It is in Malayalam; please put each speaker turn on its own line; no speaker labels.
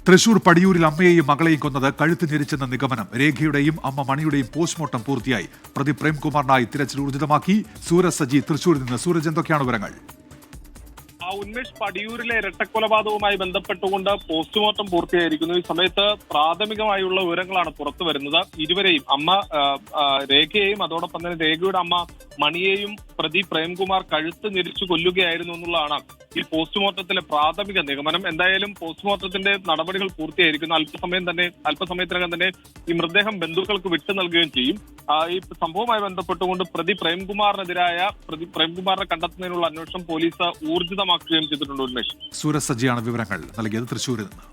തൃശൂർ പടിയൂരിൽ അമ്മയെയും മകളെയും കൊന്നത് കഴുത്ത് ഞെരിച്ചെന്ന നിഗമനം. രേഖയുടെയും അമ്മ മണിയുടെയും പോസ്റ്റ്മോർട്ടം പൂർത്തിയായി. പ്രതി പ്രേംകുമാറിനായി തിരച്ചിൽ ഊർജിതമാക്കി. സൂരജ് സജി തൃശൂരിൽ നിന്ന്. സൂരജ്, എന്തൊക്കെയാണ് വിവരങ്ങൾ?
ഉന്മേഷ്, പടിയൂരിലെ ഇരട്ടക്കൊലപാതകവുമായി ബന്ധപ്പെട്ടുകൊണ്ട് പോസ്റ്റ്മോർട്ടം പൂർത്തിയായിരിക്കുന്നു. ഈ സമയത്ത് പ്രാഥമികമായുള്ള വിവരങ്ങളാണ് പുറത്തു വരുന്നത്. ഇരുവരെയും, രേഖയെയും അതോടൊപ്പം തന്നെ രേഖയുടെ അമ്മ മണിയെയും പ്രതി പ്രേംകുമാർ കഴുത്ത് ഞെരിച്ചു കൊല്ലുകയായിരുന്നു എന്നുള്ളതാണ് ഈ പോസ്റ്റ്മോർട്ടത്തിലെ പ്രാഥമിക നിഗമനം. എന്തായാലും പോസ്റ്റ്മോർട്ടത്തിന്റെ നടപടികൾ പൂർത്തിയായിരിക്കുന്നു. അല്പസമയത്തിനകം തന്നെ ഈ മൃതദേഹം ബന്ധുക്കൾക്ക് വിട്ടു നൽകുകയും ചെയ്യും. ഈ സംഭവവുമായി ബന്ധപ്പെട്ടുകൊണ്ട് പ്രതി പ്രേംകുമാറിനെ കണ്ടെത്തുന്നതിനുള്ള അന്വേഷണം പോലീസ് ഊർജിതമാക്കുകയും ചെയ്തിട്ടുണ്ട്. ഉന്മേഷ്,
സൂരജ് സജിയാണ് വിവരങ്ങൾ നൽകിയത് തൃശൂരിൽ നിന്ന്.